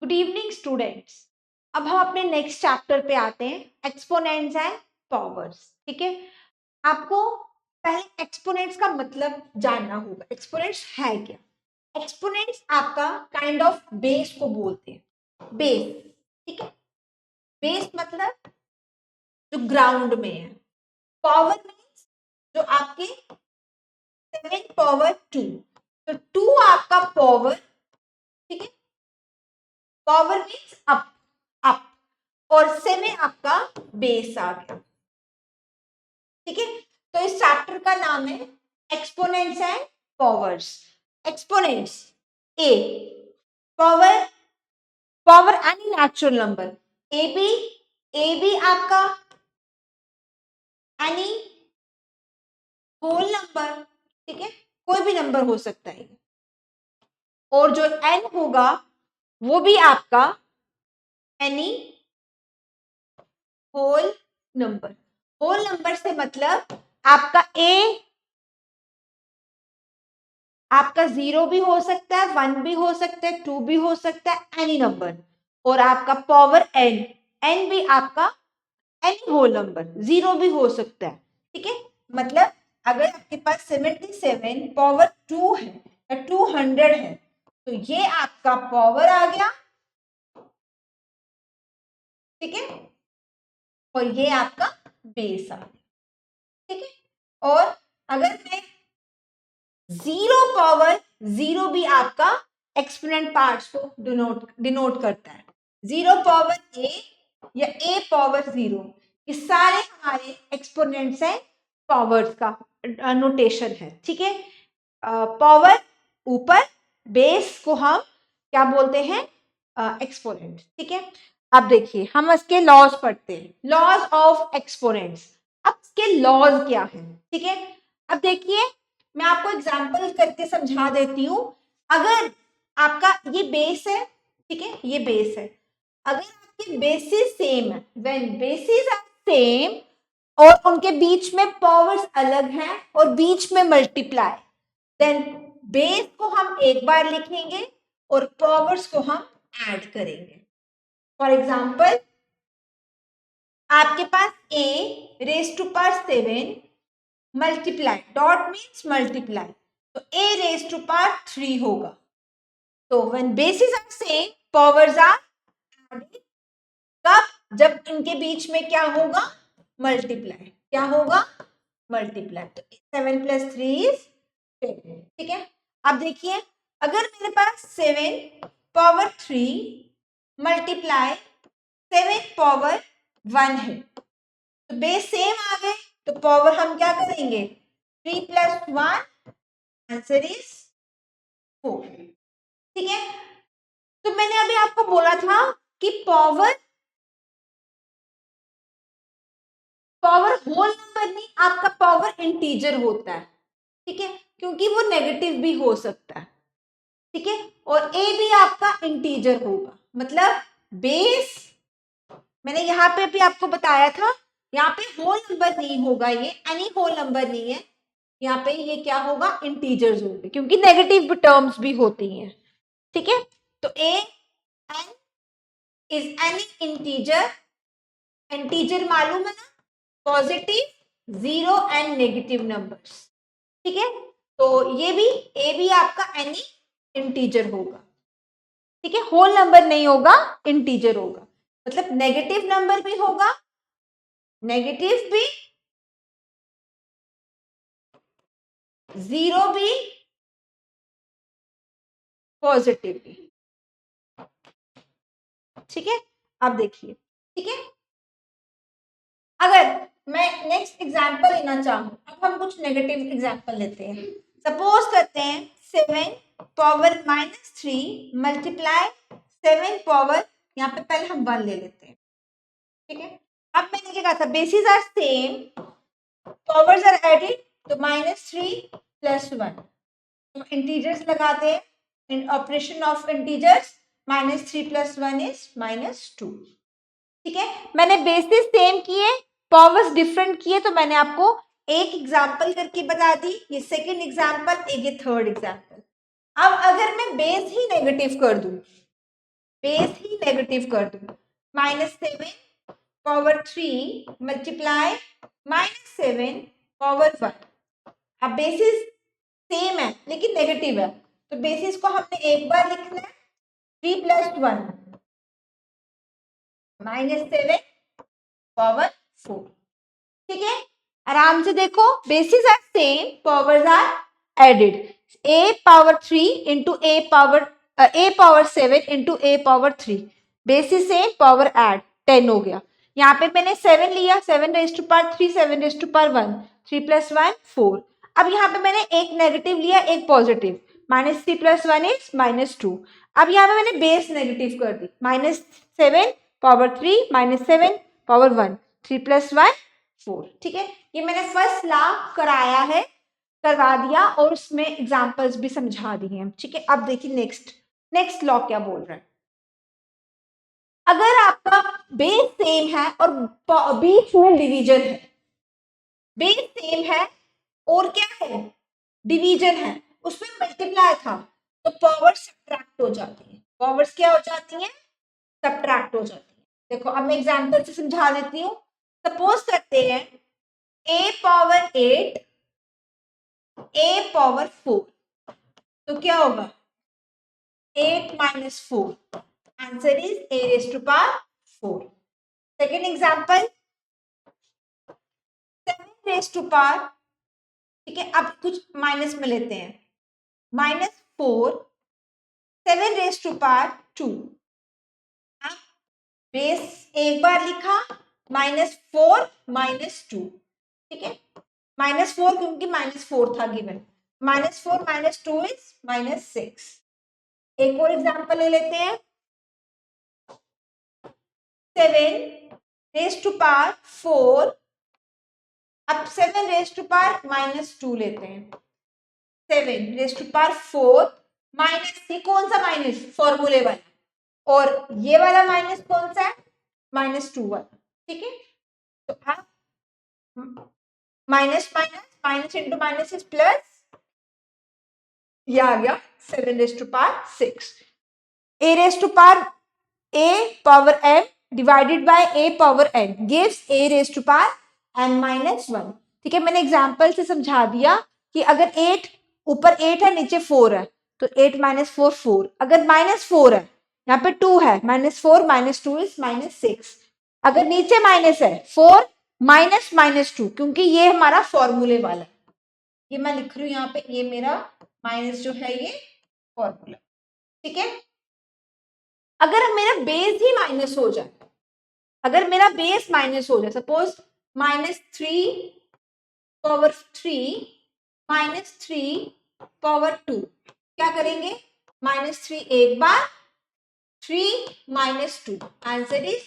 Good evening students. अब हम अपने नेक्स्ट चैप्टर पे आते हैं, एक्सपोनेंट्स एंड पावर्स। ठीक है, आपको पहले एक्सपोनेंट्स का मतलब जानना होगा। एक्सपोनेंट्स है क्या? एक्सपोनेंट्स आपका काइंड ऑफ बेस को बोलते हैं। बेस, ठीक है। बेस मतलब जो ग्राउंड में है। पावर मीन्स जो आपके 7 पावर 2, तो 2 आपका पावर, ठीक है। पावर मीन्स अप, अप, और 7 आपका बेस आ गया। ठीक है, तो इस चैप्टर का नाम है exponents and powers. Exponents a, power, power any natural number. A b आपका एनी होल नंबर, ठीक है, कोई भी नंबर हो सकता है। और जो एन होगा वो भी आपका any whole number. Whole number से मतलब आपका ए, आपका 0 भी हो सकता है, 1 भी हो सकता है, 2 भी हो सकता है, एनी नंबर। और आपका पावर एन, एन भी आपका एनी होल नंबर, 0 भी हो सकता है। ठीक है, मतलब अगर आपके पास 77 पावर 2 है या 200 है, तो ये आपका पावर आ गया, ठीक है, और ये आपका बेस आ गया। ठीक है, और अगर मैं 0 पावर 0 भी आपका एक्सपोनेंट पार्ट्स को डिनोट करता है। 0 पावर ए या ए पावर 0, ये सारे हमारे एक्सपोनेंट्स हैं, पावर्स का नोटेशन है। ठीक है, पावर ऊपर, बेस को हम क्या बोलते हैं? एक्सपोनेंट। ठीक है, अब देखिए हम इसके लॉज पढ़ते हैं, लॉज ऑफ एक्सपोनेंट्स। अब इसके लॉज क्या हैं? ठीक है, अब देखिए मैं आपको एग्जाम्पल करके समझा देती हूँ। अगर आपका ये बेस है, ठीक है, ये बेस है, अगर आपके बेसिस सेम है, व्हेन बेसिस आर सेम और उनके बीच में पावर्स अलग हैं और बीच में मल्टीप्लाई, देन बेस को हम एक बार लिखेंगे और पावर्स को हम ऐड करेंगे। फॉर एग्जाम्पल आपके पास a raise to power 7 multiply, dot means multiply, तो a रेज टू पावर 3 होगा। तो when basis are same powers are added, कब? जब इनके बीच में क्या होगा? मल्टीप्लाई। क्या होगा? मल्टीप्लाई। तो 7 + 3 इज 10। ठीक है, अब देखिए अगर मेरे पास 7 पावर 3 मल्टीप्लाई 7 पावर 1 है, तो बेस सेम आ गए, तो पावर हम क्या करेंगे? 3 + 1, आंसर इज 4। ठीक है, तो मैंने अभी आपको बोला था कि पावर, पावर होल नंबर नहीं, आपका पावर इंटीजर होता है। ठीक है, क्योंकि वो नेगेटिव भी हो सकता है। ठीक है, और ए भी आपका इंटीजर होगा, मतलब बेस, मैंने यहाँ पे भी आपको बताया था, यहाँ पे होल नंबर नहीं होगा, ये एनी होल नंबर नहीं है, यहाँ पे ये क्या होगा? इंटीजर्स होंगे, क्योंकि नेगेटिव टर्म्स भी होती हैं। ठीक है, तो a n is any integer, integer मालूम है ना, पॉजिटिव, 0 एंड नेगेटिव नंबर्स। ठीक है, तो ये भी, ए भी आपका एनी इंटीजर होगा। ठीक है, होल नंबर नहीं होगा, इंटीजर होगा, मतलब नेगेटिव नंबर भी होगा, नेगेटिव भी, 0 भी, पॉजिटिव भी। ठीक है, अब देखिए, ठीक है, अगर मैं नेक्स्ट एग्जांपल लेना चाहूं, अब हम कुछ नेगेटिव एग्जांपल लेते हैं। सपोज करते हैं 7 पावर -3 मल्टीप्लाई 7 पावर, यहाँ पे पहले हम 1 ले लेते हैं। ठीक है, अब मैंने क्या कहा था? Basis are same, powers are added, तो -3 + 1, तो इंटीजर्स लगाते हैं, in operation of integers, -3 + 1 is -2। ठीक है, मैंने बेसिस सेम किए, पावर्स डिफरेंट किए, तो मैंने आपको एक एग्जांपल करके बता दी, ये सेकंड एग्जांपल, ये थर्ड एग्जांपल। अब अगर मैं बेस ही नेगेटिव कर दूं, बेस ही नेगेटिव कर दूं, -7 पावर 3 मल्टीप्लाई -7 पावर 1। अब बेसिस सेम है लेकिन नेगेटिव है, तो बेसिस को हमने एक बार लिखना है 3 + 1 -7 पावर 4। ठीक है, आराम से देखो, basis are same, powers are added. a power 3 into a power 7 into a power 3, basis same, power add, 10 हो गया। यहाँ पे मैंने 7 लिया, 7 raise to power 3, 7 raise to power 1, 3 + 1 4। अब यहाँ पे मैंने एक नेगेटिव लिया, एक पॉजिटिव, -3 + 1 इज -2। अब यहाँ पे मैंने बेस नेगेटिव कर दी, -7 पावर 3 -7 पावर 1, 3 + 1 4। ठीक है, ये मैंने फर्स्ट लॉ कराया है, करवा दिया, और उसमें एग्जांपल्स भी समझा दिए हैं। ठीक है, अब देखिए नेक्स्ट लॉ क्या बोल रहा है। अगर आपका बेस सेम है और बीच में डिवीजन है, बेस सेम है और क्या है, डिवीजन है, उसमें मल्टीप्लाई था, तो पावर सब्ट्रैक्ट हो जाती है। पावर्स क्या हो जाती हैं, सब्ट्रैक्ट हो जाती है। देखो अब मैं एग्जांपल से समझा देती हूँ। सपोज करते हैं a पावर 8 a पावर 4, तो क्या होगा 8 - 4, answer is a raised to power 4। Second example 7 raised to power, ठीक है, अब कुछ माइनस में लेते हैं, -4 7 raised to power 2। बेस एक बार लिखा, -4 -2, ठीक है, -4 क्योंकि -4 था गिवन, -4 - 2 इज -6। एक और एग्जांपल ले लेते हैं, 7 रेज़ टू पावर 4, अब 7 रेज़ टू पावर -2 लेते हैं, 7 रेज़ टू पावर 4 माइनस, ये कौन सा माइनस, फॉर्मूले वाला, और ये वाला माइनस कौन सा है, -2 वाला। ठीक है, तो आप minus minus minus into minus is plus, ये आ गया 7 raise to power 6। a raise to power a power m divided by a power n gives a raise to power n -1। ठीक है, मैंने एग्जांपल से समझा दिया कि अगर 8 ऊपर 8 है, नीचे 4 है, तो 8 - 4 4, अगर -4 है, यहाँ पे 2 है, -4 - 2 इज -6, अगर नीचे माइनस है 4 -2, क्योंकि ये हमारा फॉर्मूले वाला है, ये मैं लिख रही हूँ यहाँ पे, ये मेरा माइनस जो है ये फॉर्मूला। ठीक है, अगर मेरा बेस ही माइनस हो जाए, अगर मेरा बेस माइनस हो जाए, सपोज -3 पावर 3 -3 पावर 2, क्या करेंगे, -3 एक बार, 3 - 2, आंसर इज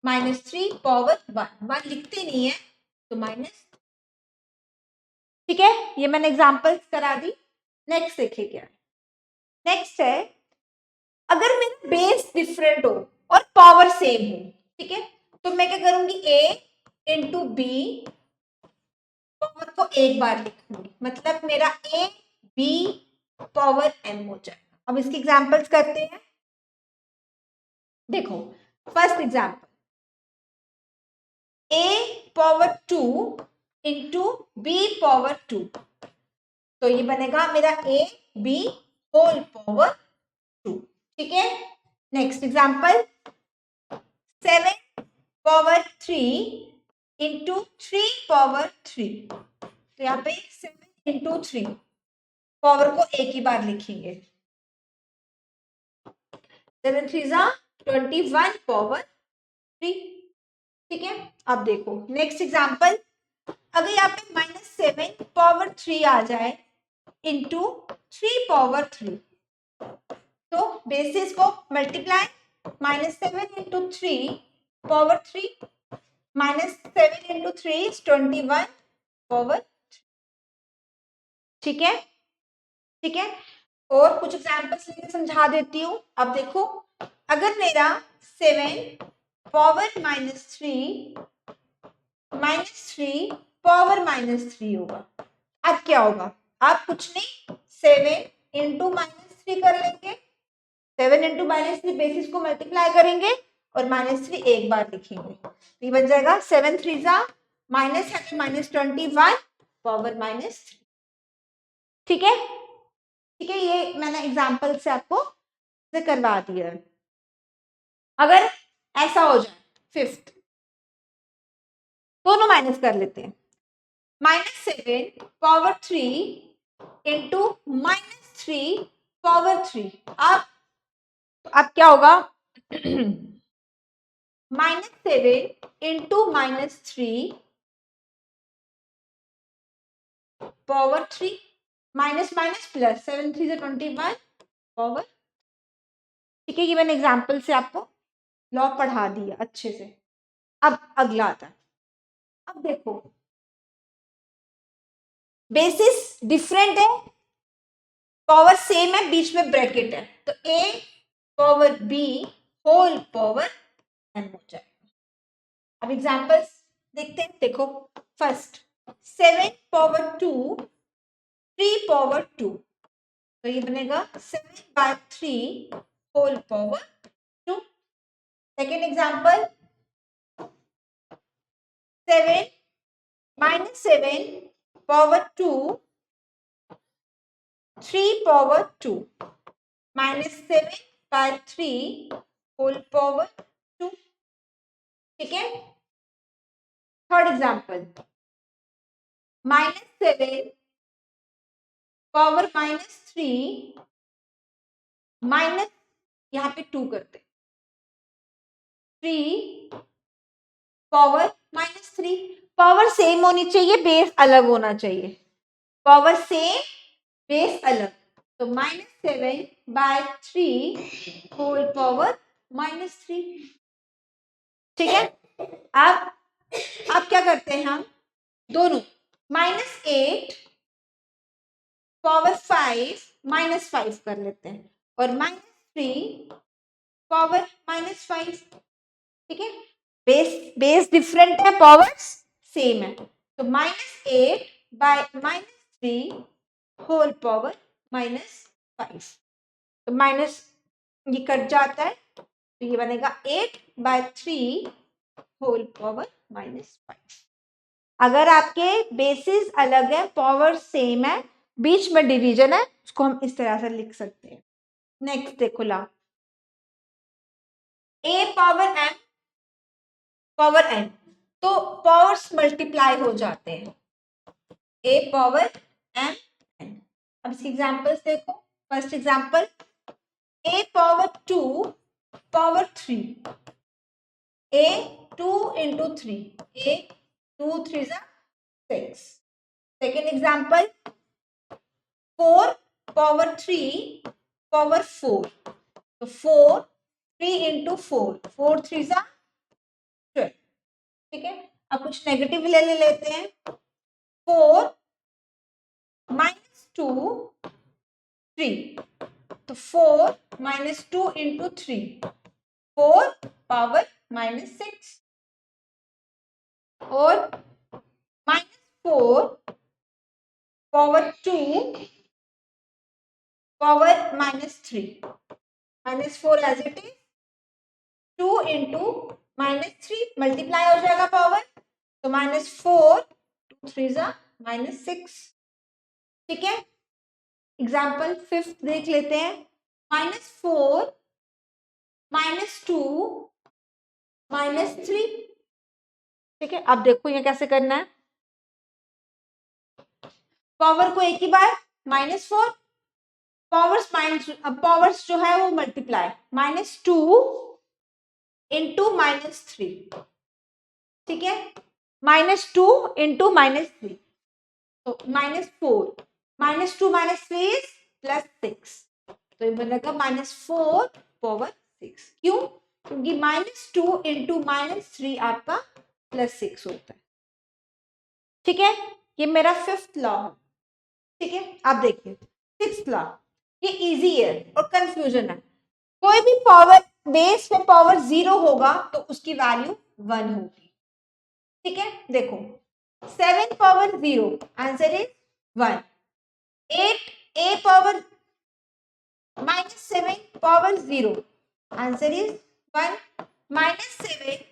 -3 पावर 1। 1 लिखते नहीं है तो माइनस। ठीक है, ये मैंने एग्जांपल्स करा दी। नेक्स्ट देखिए क्या, नेक्स्ट है अगर मेरा बेस डिफरेंट हो और पावर सेम हो, ठीक है, तो मैं क्या करूंगी, a इंटू बी, पावर को एक बार लिखूंगी, मतलब मेरा a b पावर m हो जाएगा। अब इसके एग्जांपल्स करते हैं। देखो first example, a power 2 into b power 2, तो ये बनेगा मेरा a b होल पावर 2। ठीक है, next example 7 power 3 into 3 power 3, तो यहाँ पे 7 इंटू 3, पावर को एक ही बार लिखेंगे, 7 3 जा 21 पावर 3। ठीक है, अब देखो नेक्स्ट एग्जांपल, अगर यहाँ पे -7 पावर 3 आ जाए इंटू 3 पावर 3, तो बेसिस को multiply, -7 into 3 power 3 -7 into 3 is 21 power. ठीक है, ठीक है, और कुछ एग्जांपल्स लेके समझा देती हूँ। अब देखो अगर मेरा 7 पावर -3 पावर -3 होगा, अब क्या होगा, आप कुछ नहीं 7 इंटू -3 कर लेंगे, 7 इंटू -3 बेसिस को मल्टीप्लाई करेंगे और -3 एक बार लिखेंगे, तो ये बन जाएगा 7 3 जा माइनस है तो -21 पावर -3। ठीक है, ठीक है, ये मैंने एग्जांपल से आपको करवा दिया है। अगर ऐसा हो जाए फिफ्थ, दोनों माइनस कर लेते हैं, -7 पावर 3 इंटू -3 पावर 3। अब क्या होगा -7 into -3 power 3 minus minus plus 7 3 21 power. ठीक है, ये मैंने एग्जांपल से आपको लॉ पढ़ा दिया अच्छे से। अब अगला आता है, अब देखो बेसिस डिफरेंट है, पावर सेम है, बीच में ब्रैकेट है, तो a power b whole power m हो जाएगा। अब एग्जांपल्स देखते हैं, देखो फर्स्ट 7 पावर 2 3 पावर 2, तो ये बनेगा 7/3 whole power 2। Second example 7 -7 power 2 3 power 2 -7/3 whole power 2। ठीक है, थर्ड एग्जांपल -7 पावर -3 माइनस, यहाँ पे 2 करते 3 पावर -3। पावर सेम होनी चाहिए, बेस अलग होना चाहिए, पावर सेम बेस अलग, तो -7/3 होल पावर -3। ठीक है, अब क्या करते हैं हम दोनों, -8 पावर 5 -5 कर लेते हैं और -3 पावर -5। ठीक है, बेस डिफरेंट है, पावर्स सेम है, तो -8/-3 होल पावर -5, तो माइनस ये कट जाता है, तो ये बनेगा 8/3 होल पावर -5। अगर आपके बेसिस अलग है, पावर सेम है, बीच में डिवीजन है, उसको हम इस तरह से लिख सकते हैं। नेक्स्ट देखो ला, a power m power n, तो पावर्स मल्टीप्लाई हो जाते हैं, a पावर m n। अब इसके एग्जांपल्स देखो, first example a power 2 power 3, a 2 into 3, a 2 3 6। Second example 4 power 3 power 4, तो 4 3 into 4, 4 3 12। ठीक है, अब कुछ नेगेटिव ले लेते हैं, 4 -2 3, तो 4 -2 into 3, 4 पावर -6, और -4 power 2 power -3, -4 as it is, 2 into -3 multiply हो जाएगा पावर, तो -4 2 3 -6। ठीक है, एग्जाम्पल फिफ्थ देख लेते हैं, -4 -2 -3। ठीक है, अब देखो ये कैसे करना है, पावर को एक ही बार -4, पावर्स जो है वो मल्टीप्लाई, -2 into -3। ठीक है, -2 into -3, तो -4 -2 -3 is +6, तो ये बनेगा -4 पावर 6। क्यों? क्योंकि -2 into -3 आपका +6 होता है। ठीक है, ये मेरा फिफ्थ लॉ है। ठीक है, आप देखिए सिक्स्थ लॉ, ये इजी है और कंफ्यूजन है, कोई भी पावर बेस में पावर 0 होगा तो उसकी वैल्यू 1 होगी। ठीक है, देखो 7 power 0 answer is 1, 8 a power -7 power 0, answer is 1. -7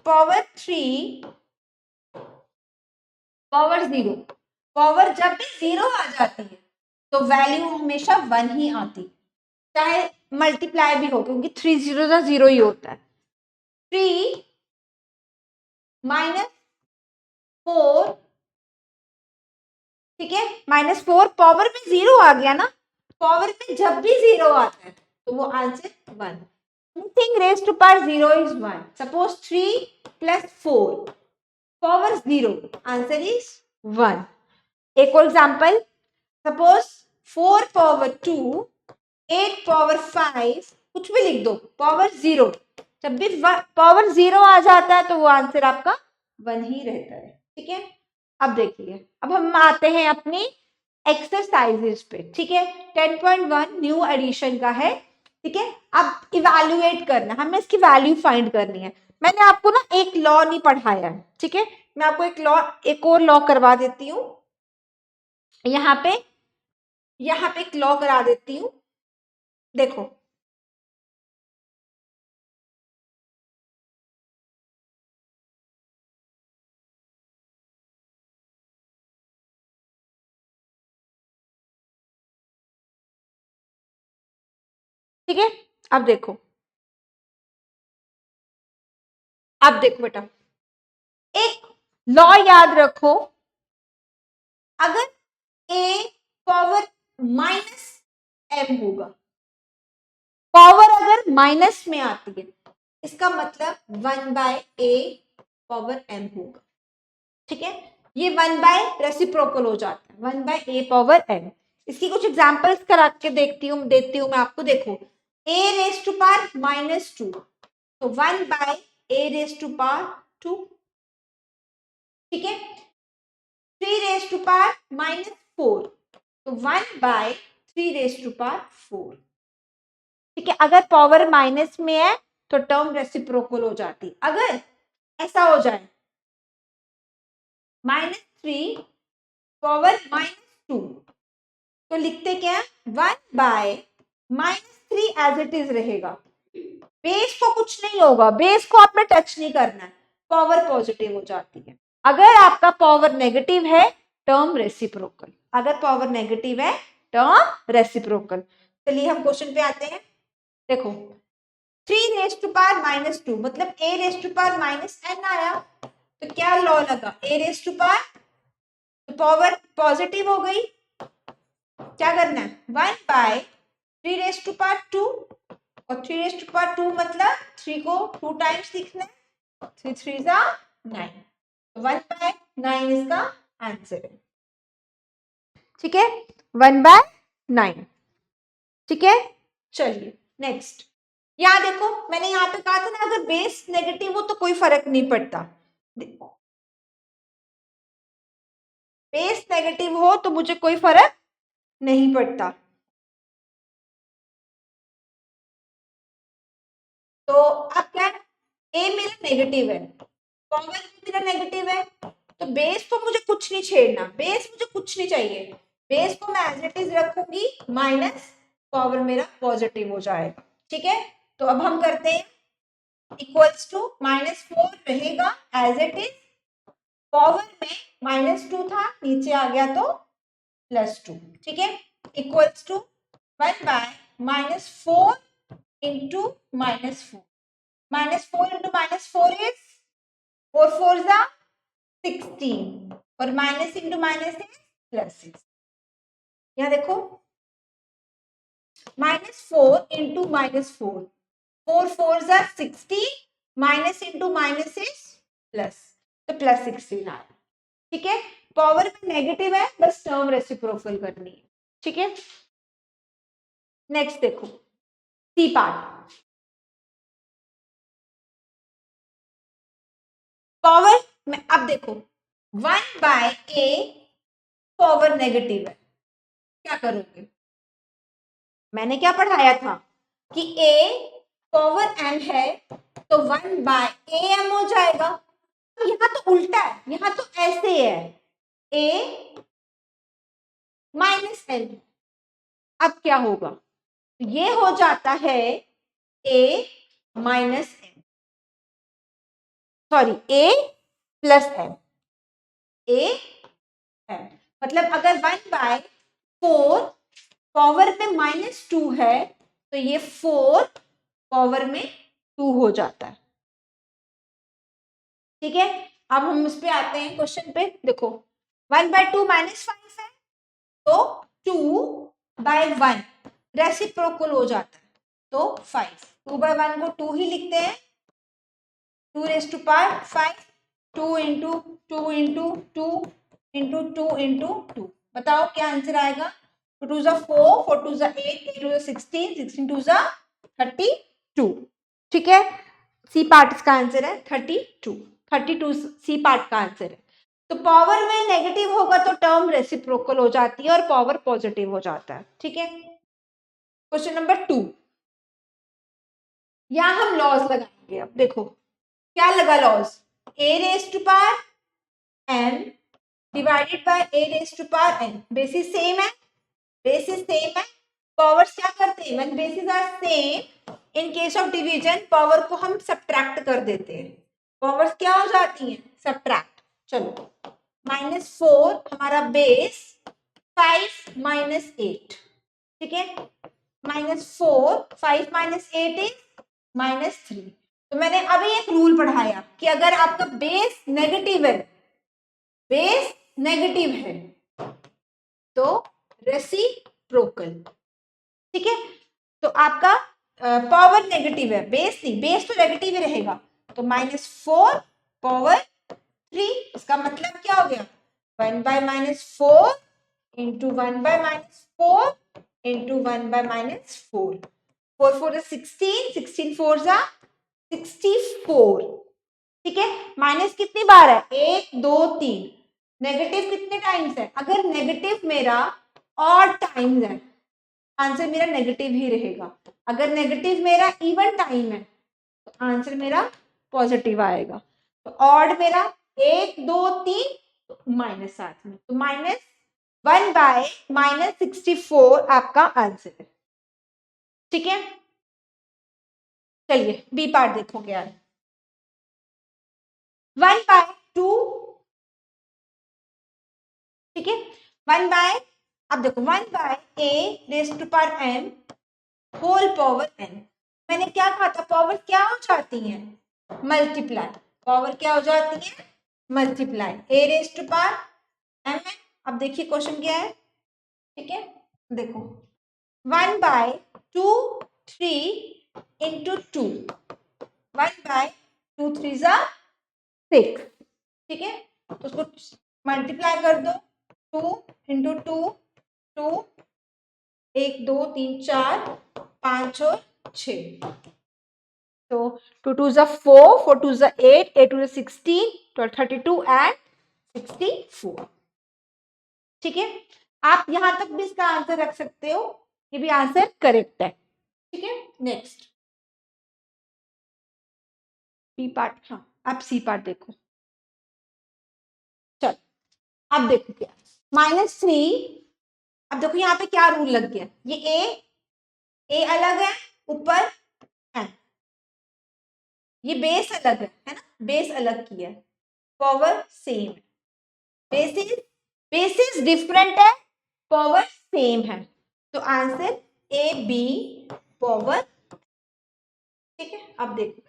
power 3 power 0. Power जब भी 0 आ जाती है तो वैल्यू हमेशा 1 ही आती, चाहे मल्टीप्लाई भी हो, क्योंकि 3 0 का 0 ही होता है. 3 -4, ठीक है, -4 पावर में 0 आ गया ना, पावर में जब भी 0 आता है तो वो answer 1. Anything raised to power 0 is 1. Suppose 3 plus 4 power 0, answer is 1. एक और एग्जाम्पल, सपोज 4 पावर 2, 8 पावर 5, कुछ भी लिख दो, पावर 0. जब भी पावर 0 आ जाता है तो वो आंसर आपका 1 ही रहता है. ठीक है, अब देखिए, अब हम आते हैं अपनी एक्सरसाइजेस पे. ठीक है, 10.1 न्यू एडिशन का है. ठीक है, अब इवैल्यूएट करना, हमें इसकी वैल्यू फाइंड करनी है. मैंने आपको ना एक लॉ नहीं पढ़ाया है. ठीक है, मैं आपको एक और लॉ करवा देती हूँ. यहाँ पे एक लॉ करा देती हूँ. देखो, ठीक है, अब देखो, बेटा, एक लॉ याद रखो. अगर a पावर -m होगा, पावर अगर माइनस में आती है, इसका मतलब 1/a पावर m होगा. ठीक है, ये 1 रेसिप्रोकल हो जाता है, 1/a पावर m. इसकी कुछ एग्जांपल्स करा के देती हूँ मैं आपको. देखो, a रेज टू पावर -2, तो 1/a रेज टू पावर 2. ठीक है, 3 रेज टू पावर -4, तो 1/3 रेज टू पावर 4. ठीक है, अगर पावर माइनस में है तो टर्म रेसिप्रोकल हो जाती. अगर ऐसा हो जाए -3 पावर -2, तो लिखते क्या, 1/-3 एज इट इज रहेगा. बेस को कुछ नहीं होगा, बेस को आपने टच नहीं करना है, पावर पॉजिटिव हो जाती है. अगर आपका पावर नेगेटिव है, टर्म रेसिप्रोकल. अगर पावर नेगेटिव है, टर्म रेसिप्रोकल. चलिए हम क्वेश्चन पे आते हैं. देखो, 3 रेज टू पावर -2 मतलब a raise to power -n आया, तो क्या लॉ लगा, a रेज टू पावर, तो पावर पॉजिटिव हो गई. क्या करना है, 1/3 रेज टू पावर 2, और 3 रेज टू पावर 2 मतलब 3 को 2 टाइम्स लिखना है, 3 3 जा 9, 1/9 इसका आंसर है. ठीक है, 1/9. ठीक है, चलिए नेक्स्ट. यहाँ देखो, मैंने यहाँ पे कहा था ना, अगर बेस नेगेटिव हो तो कोई फर्क नहीं पड़ता. बेस नेगेटिव हो तो मुझे कोई फर्क नहीं पड़ता. तो अब क्या, ए मेरा नेगेटिव है, पावर भी मेरा नेगेटिव है, तो बेस को मुझे कुछ नहीं छेड़ना, बेस मुझे कुछ नहीं चाहिए. बेस को मैं एज इट इज रखूंगी, माइनस पावर मेरा पॉजिटिव हो जाएगा. ठीक है, तो अब हम करते हैं, इक्वल्स टू -4 रहेगा एज इट इज. पावर में -2 था, नीचे आ गया तो +2. ठीक है, equals to 1/-4 into -4. -4 into -4 is 4 4 जा 16, और माइनस इंटू माइनस इज +6. यहाँ देखो, -4 इंटू -4, 4 4 जा 16, minus into minus is plus, तो +16 आया. ठीक है, पावर में नेगेटिव है, बस टर्म रेसिप्रोकल करनी है. ठीक है, नेक्स्ट देखो, सी पार्ट. पावर में अब देखो, 1/a पावर नेगेटिव है, क्या करोगे. मैंने क्या पढ़ाया था कि a पावर m है तो 1/am हो जाएगा. यहाँ तो उल्टा है, यहाँ तो ऐसे है, a -n. अब क्या होगा, ये हो जाता है a minus m, sorry a plus m, a m। मतलब अगर 1/4 पावर में -2 है तो ये 4 पावर में 2 हो जाता है। ठीक है, अब हम इस पे आते हैं क्वेश्चन पे। देखो 1/2 -5 है तो 2/1 रेसिप्रोकल हो जाता है तो 5। 2/1 को 2 ही लिखते हैं, 2⁵5, 2 इंटू 2 इंटू 2 इंटू 2 इंटू 2। बताओ क्या आंसर आएगा? 2 2 4, 4 2 8, 8 2 16, 16 2 32। ठीक है, सी पार्ट इसका आंसर है 32। 32 सी पार्ट का आंसर है। तो पावर में नेगेटिव होगा तो टर्म रेसिप्रोकल हो जाती है और पावर पॉजिटिव हो जाता है। ठीक है, क्वेश्चन नंबर 2, यहां हम लॉज लगाएंगे। अब देखो क्या लगा laws, a⁻m divided by a⁻n। Basis same है, बेसिस सेम है, पावर्स क्या करते हैं, when basis are same in case of division power को हम सब्ट्रैक्ट कर देते हैं। पावर्स क्या हो जाती हैं, सब्ट्रैक्ट। चलो -4 हमारा बेस, 5 -8। ठीक है, -4, 5 -8 इज -3। तो मैंने अभी एक रूल पढ़ाया कि अगर आपका बेस नेगेटिव है, बेस नेगेटिव है तो रेसिप्रोकल। ठीक है, तो आपका पावर नेगेटिव है, बेस नहीं, बेस तो नेगेटिव ही रहेगा। तो -4 पावर 3, इसका मतलब क्या हो गया, 1/-4 इंटू 1/-4 इंटू 1/-4। 4 4 16, 16 4 64। ठीक है, माइनस कितनी बार है, 1 2 3। नेगेटिव कितने टाइम्स है, अगर नेगेटिव मेरा और टाइम्स है आंसर मेरा नेगेटिव ही रहेगा। अगर नेगेटिव मेरा इवन टाइम है तो आंसर मेरा पॉजिटिव आएगा। तो ऑड मेरा 1 2 3 तो माइनस साथ में, तो -1/-64 आपका आंसर है। ठीक है, चलिए बी पार्ट देखोगे यार। 1/2, ठीक है, 1 बाय, अब देखो 1/a⁻m होल पावर n। मैंने क्या कहा था, पावर क्या हो जाती है, मल्टीप्लाई। पावर क्या हो जाती है, मल्टीप्लाई। a⁻m। अब देखिए क्वेश्चन क्या है। ठीक है, देखो 1/2 3 इंटू 2, 1/2 3 6। ठीक है, तो उसको मल्टीप्लाई कर दो, 2 इंटू 2 2, 1 2 3 4 5 और 6। तो 2 2 4, 4 2 8, 8 2 16, 12 32 एंड 64। ठीक है, आप यहां तक भी इसका आंसर रख सकते हो, ये भी आंसर करेक्ट है। ठीक है, नेक्स्ट बी पार्ट। हाँ, अब सी पार्ट देखो। चल अब देखो क्या, -3। अब देखो यहाँ पे क्या रूल लग गया, ये ए अलग है ऊपर है, ये बेस अलग है ना, बेस अलग किया है, पावर सेम है। बेसिस बेसिस डिफरेंट है, पावर सेम है, तो आंसर ए बी पावर। ठीक है, अब देखो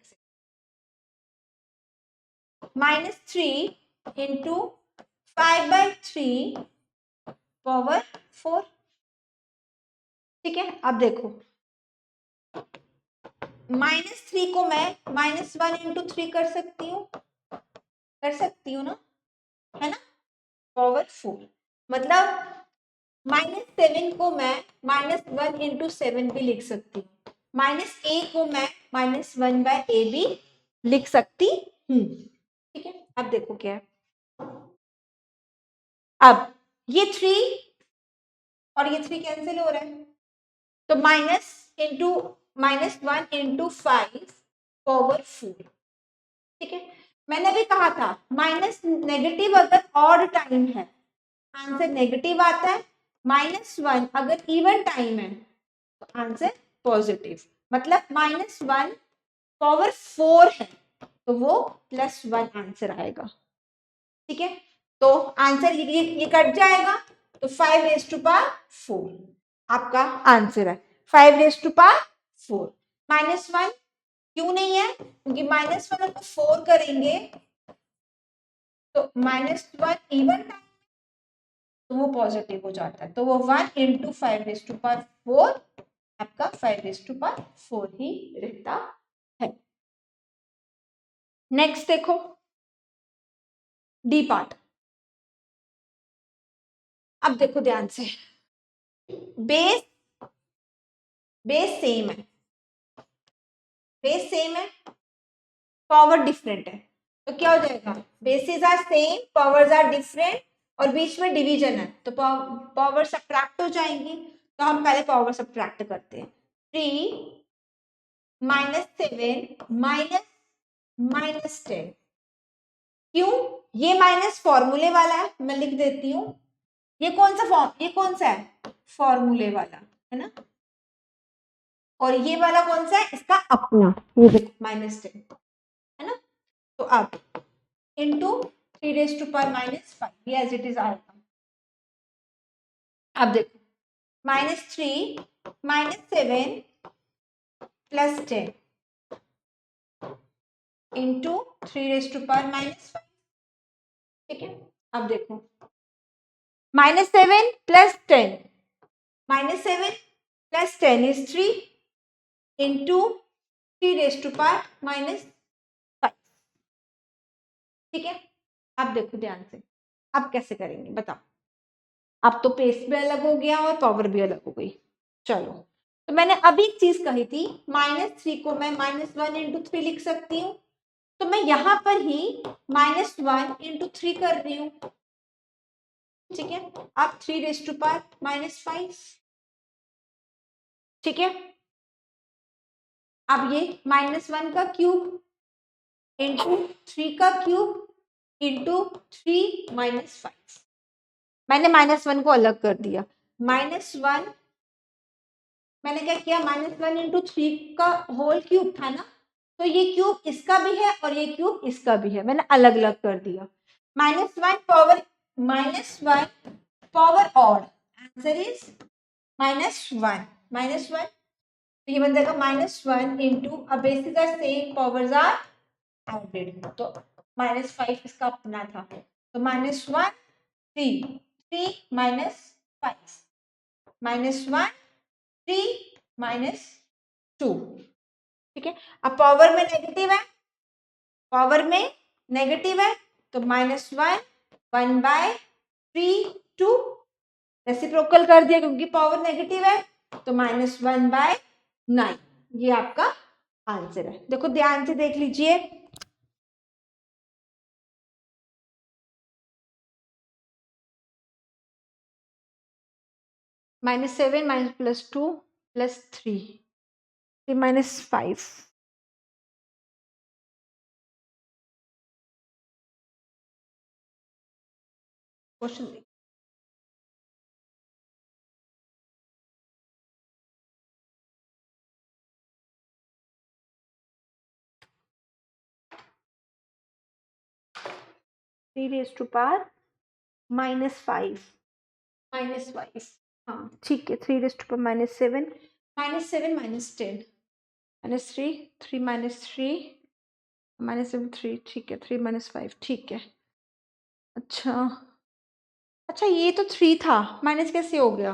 -3 इंटू 5/3 पावर 4। ठीक है, अब देखो -3 को मैं -1 इंटू 3 कर सकती हूँ, कर सकती हूँ ना, है ना, पावर 4। मतलब -7 को मैं -1 इंटू 7 भी लिख सकती हूँ, -a को मैं -1/a भी लिख सकती हूँ। ठीक है, अब देखो क्या है, अब ये 3 और ये 3 कैंसिल हो रहा है, तो -1 इंटू 5 पावर 4। ठीक है, मैंने भी कहा था माइनस नेगेटिव अगर ऑड टाइम है आंसर नेगेटिव आता है, -1 अगर इवन टाइम है तो आंसर पॉजिटिव, मतलब -1 पावर 4 है तो वो +1 आंसर आएगा। ठीक है, तो आंसर ये कट जाएगा, तो 5⁴ आपका आंसर है। 5⁴ -1 क्यों नहीं है, क्योंकि -1 को 4 करेंगे तो -1 इवन टाइम तो वो पॉजिटिव हो जाता है, तो वो 1 × 5⁴ आपका 5⁴ ही रहता है। नेक्स्ट देखो डी पार्ट। अब देखो ध्यान से, बेस सेम है, बेस सेम है, पावर डिफरेंट है, तो क्या हो जाएगा, basis are same, powers are different और बीच में डिवीजन है, तो पावर सब्ट्रैक्ट हो जाएंगी। तो हम पहले पावर सब्ट्रैक्ट करते हैं। 3 -7 -10, क्यों, ये माइनस फॉर्मूले वाला है, मैं लिख देती हूँ। ये कौन सा फॉर्म, ये कौन सा है, फॉर्मूले वाला है ना, और ये वाला कौन सा है, इसका अपना, ये देखो -10 है ना। तो अब इंटू 3⁻⁻5 ये एज इट इज आएगा। अब देखो -3 -7 +10 इंटू 3⁻⁻5। ठीक है, अब देखो -7 + 10, -7 + 10 is 3 इंटू 3⁻⁻5। ठीक है, अब देखो ध्यान से, अब कैसे करेंगे बताओ। अब तो पेस भी अलग हो गया और पावर भी अलग हो गई। चलो, तो मैंने अभी एक चीज कही थी, -3 को मैं -1 × 3 लिख सकती हूँ, तो मैं यहां पर ही -1 × 3 कर रही हूँ। ठीक है, अब 3⁻⁻5। ठीक है, अब ये -1 का क्यूब इंटू 3 का क्यूब इंटू 3 - 5। मैंने -1 को अलग कर दिया, -1 मैंने क्या किया, -1 × 3 का होल क्यूब था ना, तो ये क्यूब इसका भी है और ये क्यूब इसका भी है, मैंने अलग अलग कर दिया। -1 पावर ऑड, आंसर इज -1 तो ये बन जाएगा -1 इंटू, अब basis are same, powers are added, तो -5 इसका अपना था, तो -1 3 3 -5 -1 3 -2। ठीक है, अब पावर में नेगेटिव है, पावर में नेगेटिव है, तो -1 1/3 2, रेसिप्रोकल कर दिया क्योंकि पावर नेगेटिव है, तो -1/9 ये आपका आंसर है। देखो ध्यान से देख लीजिए, -7 +2 +3 -5। क्वेश्चन 3⁻⁻5 -5 हाँ ठीक है, 3⁻⁻7 -7 -10 -3 3 -3 -7 3, ठीक है, 3 -5 ठीक है। अच्छा अच्छा, ये तो 3 था, माइनस कैसे हो गया,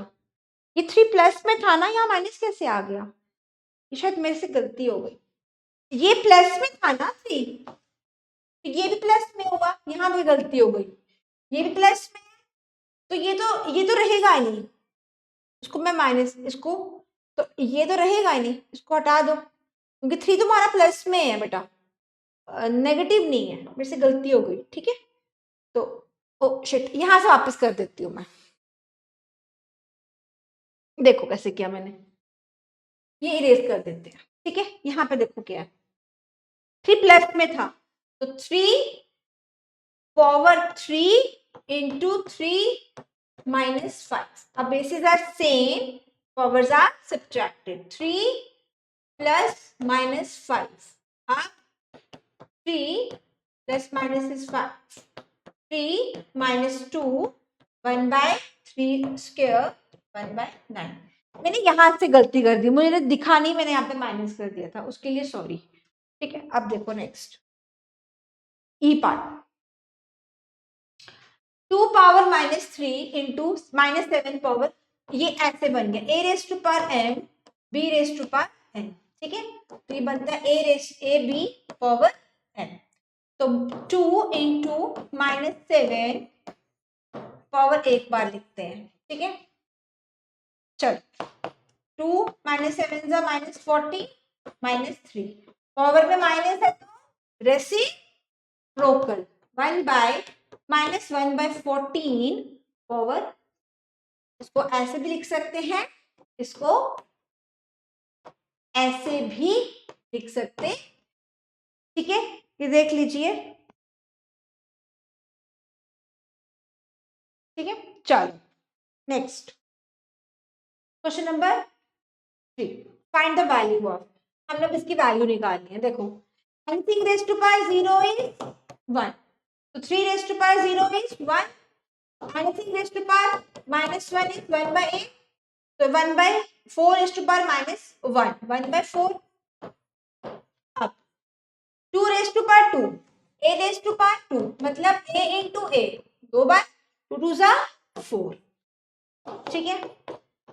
ये 3 प्लस में था ना, यहाँ माइनस कैसे आ गया, ये शायद मेरे से गलती हो गई, ये प्लस में था ना 3, तो ये भी प्लस में होगा, यहाँ भी गलती हो गई, ये भी प्लस में, तो ये तो रहेगा ही नहीं, इसको मैं माइनस, इसको तो ये तो रहेगा ही नहीं, इसको हटा दो, क्योंकि 3 तुम्हारा प्लस में है बेटा, नेगेटिव नहीं है, मेरे से गलती हो गई। ठीक है, तो ओ शिट, यहां से वापस कर देती हूँ मैं, देखो कैसे किया मैंने, ये इरेज कर देते हैं। ठीक है, यहाँ पे देखो क्या है, 3 प्लस में था, तो 3 × 3 -5, अब basis are same, powers are subtracted. 3 plus minus 5. Up 3 plus minus is 5. 3 minus 2, 1 by 3 square, 1 by 9. मैंने यहां से गलती कर दी, मुझे दिखा नहीं, मैंने यहाँ पे माइनस कर दिया था, उसके लिए सॉरी. ठीक है, अब देखो next E part. 2 power minus 3 into minus 7 power, ये ऐसे बन गया a raise to power m b raise to power n. ठीक है, तो ये बनता है a b पावर n. तो 2 इंटू माइनस 7 पावर एक बार लिखते हैं. ठीक है, चल 2 माइनस 7 जा माइनस 40 माइनस 3, पावर में माइनस है तो reciprocal 1 by minus 1 by 14 power. इसको ऐसे भी लिख सकते हैं, इसको ऐसे भी लिख सकते. ठीक है, ये देख लीजिए. ठीक है, चलो next question number 3. Find the value of. हम लोग इसकी वैल्यू निकालनी है. देखो anything raise to power 0 is 1, तो 3 raise to power 0 is 1. Anything raise to power minus 1 is 1 by 8, तो 1 by 4 raise to power minus 1, 1 by 4. अब 2 raise to power 2, a raise to power 2, मतलब a इंटू a, 2 बार 2 2 जा 4. ठीक है,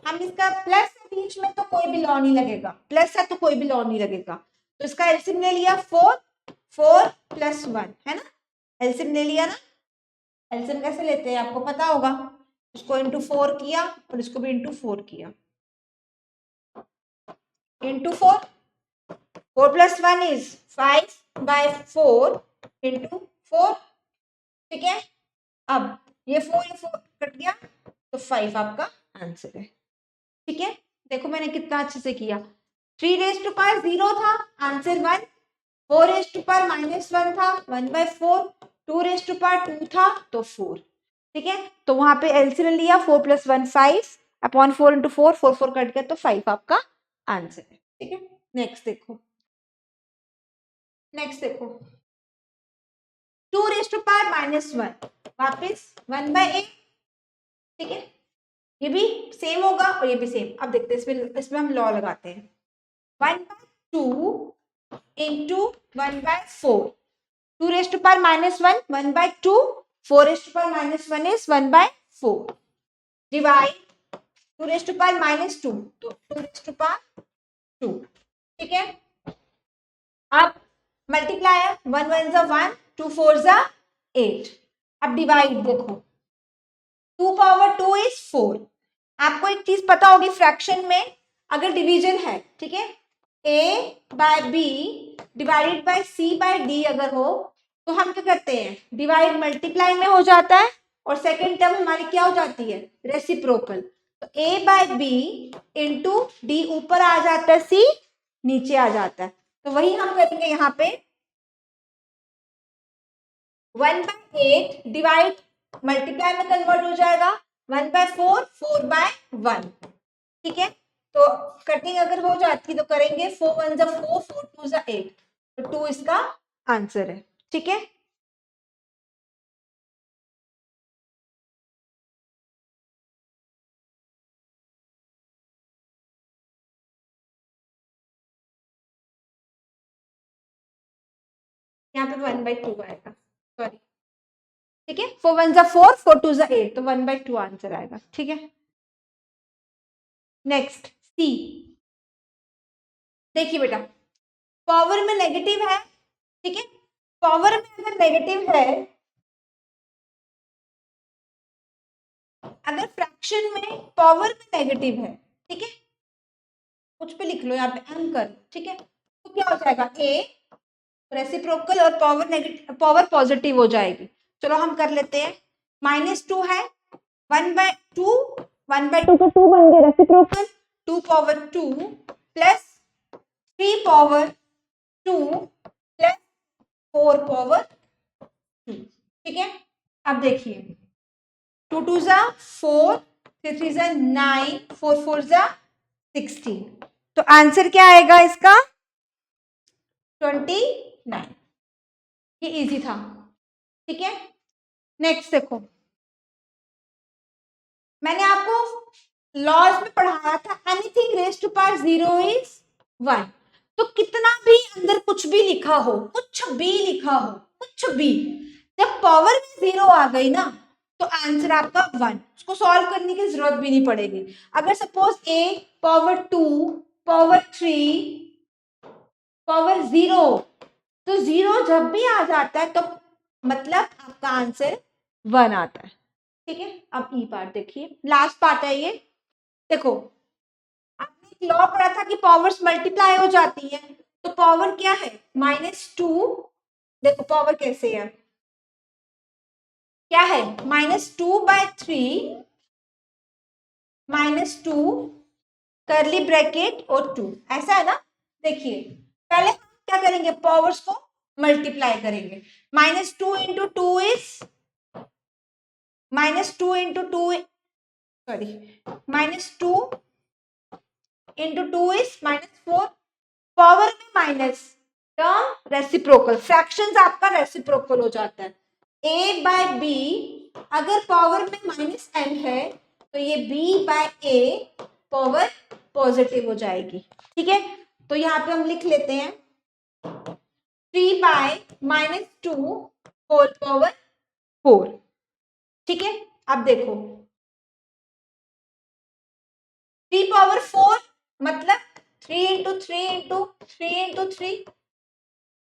हम इसका plus है बीच में तो कोई भी लॉ नहीं लगेगा, प्लस है तो कोई भी लॉ नहीं लगेगा. तो इसका एलसीएम ले लिया 4, 4 प्लस 1 है ना, एलसीएम ले लिया ना. एलसीएम कैसे लेते हैं आपको पता होगा, इसको इंटू 4 किया और इसको भी इंटू 4 किया. Into 4, 4 plus 1 is 5 by 4 into 4. ठीक है, अब ये 4 कट गया तो 5 आपका आंसर है. ठीक है, देखो मैंने कितना अच्छे से किया. 3 रेज टू पावर 0 था, answer 1. 4 raise to power minus 1 था, 1 बाय 4. 2 रेज टू पावर 2 था तो 4. ठीक है, तो वहां पे एलसीएम लिया 4 प्लस 1 5 अपॉन 4 इंटू 4, 4 4 कट गया तो 5 आपका आंसर है. ठीक है, नेक्स्ट देखो. नेक्स्ट देखो 2 रेज टू पावर माइनस 1, वापिस 1 बाय 8. ठीक है, ये भी सेम होगा और ये भी सेम. अब देखते हैं इसमें हम लॉ लगाते हैं. 1 by 2 into 1 by 4, 2 raise to power minus 1, 1 by 2, 4 raise to power minus 1 is 1 by 4. Divide 2 raise to power minus 2, तो 2 रेज टू पावर 2. ठीक है, अब मल्टीप्लायर 1 1 जा 1, 2 4 जा 8. अब डिवाइड देखो 2 पावर 2 इज 4. आपको एक चीज पता होगी, फ्रैक्शन में अगर डिवीजन है, ठीक है, a by b divided by c by d अगर हो तो हम क्या करते हैं, डिवाइड मल्टीप्लाई में हो जाता है और सेकेंड टर्म हमारी क्या हो जाती है, रेसिप्रोकल. तो a by b into d ऊपर आ जाता है, c नीचे आ जाता है. तो वही हम करेंगे यहाँ पे. 1 बाय 8 डिवाइड मल्टीप्लाई में कन्वर्ट हो जाएगा 1 बाय 4, 4 बाय 1. ठीक है, तो कटिंग अगर हो जाती तो करेंगे 4 1 जा 4, 4 2 जा 8, तो 2 इसका आंसर है. ठीक है, यहाँ पे 1 बाय 2 आएगा, सॉरी. ठीक है, 4 1 जा 4, 4 2 जा 8, तो 1 बाय 2 आंसर आएगा. ठीक है, नेक्स्ट सी. देखिए बेटा, पावर में नेगेटिव है. ठीक है, पावर में अगर नेगेटिव है, अगर फ्रैक्शन में पावर में नेगेटिव है, ठीक है, कुछ भी लिख लो यहाँ पे एम कर. ठीक है, तो क्या हो जाएगा, ए रेसिप्रोकल और पावर नेगेटिव, पावर पॉजिटिव हो जाएगी. चलो हम कर लेते हैं. -2 है, 1 बाय 2, 1 बाय 2 का 2 बन गया reciprocal, 2 power 2 plus 3 power 2 plus 4 power 2. ठीक है, अब देखिए 2 2 जा 4, 3 3 जा 9, 4 4 जा 16। तो आंसर क्या आएगा इसका? 29। ये इजी था, ठीक है। नेक्स्ट देखो, मैंने आपको लॉज में पढ़ाया था anything raise to power 0 is 1। तो कितना भी अंदर कुछ भी लिखा हो, कुछ भी लिखा हो, कुछ भी, जब पावर में 0 आ गई ना तो आंसर आपका 1। उसको सॉल्व करने की जरूरत भी नहीं पड़ेगी। अगर suppose a power 2 power 3 power 0, तो 0 जब भी आ जाता है तो मतलब आपका आंसर 1 आता है, ठीक है। अब ई पार्ट देखिए, लास्ट पार्ट है ये। देखो, आपने एक लॉ पढ़ा था कि पावर्स मल्टीप्लाई हो जाती है, तो पावर क्या है? -2। देखो पावर कैसे है, क्या है? -2/3 -2 करली ब्रैकेट और 2, ऐसा है ना। देखिए पहले हम क्या करेंगे, पावर्स को मल्टीप्लाई करेंगे। -2 into 2 is -2 into 2, sorry, -2 into 2 is -4। Power में माइनस, टर्म रेसिप्रोकल, फ्रैक्शंस आपका रेसिप्रोकल हो जाता है। a बाय बी, अगर पावर में -m है तो ये b by a power positive हो जाएगी, ठीक है। तो यहाँ पे हम लिख लेते हैं 3 बाय -2 होल पावर 4, ठीक है। अब देखो 3 पावर 4 मतलब 3 into 3 into 3 into 3,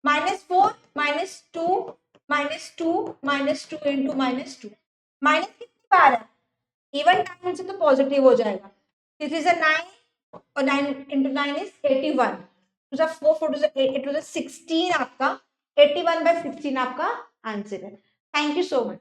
-4 -2 -2 -2 into -2, minus कितनी बार है? इवन टाइम से तो पॉजिटिव हो जाएगा। दिस इज अ 9 और 9 into 9 is 81, to the 4 4 to the 16 आपका 81/16 आपका आंसर है। Thank you so much.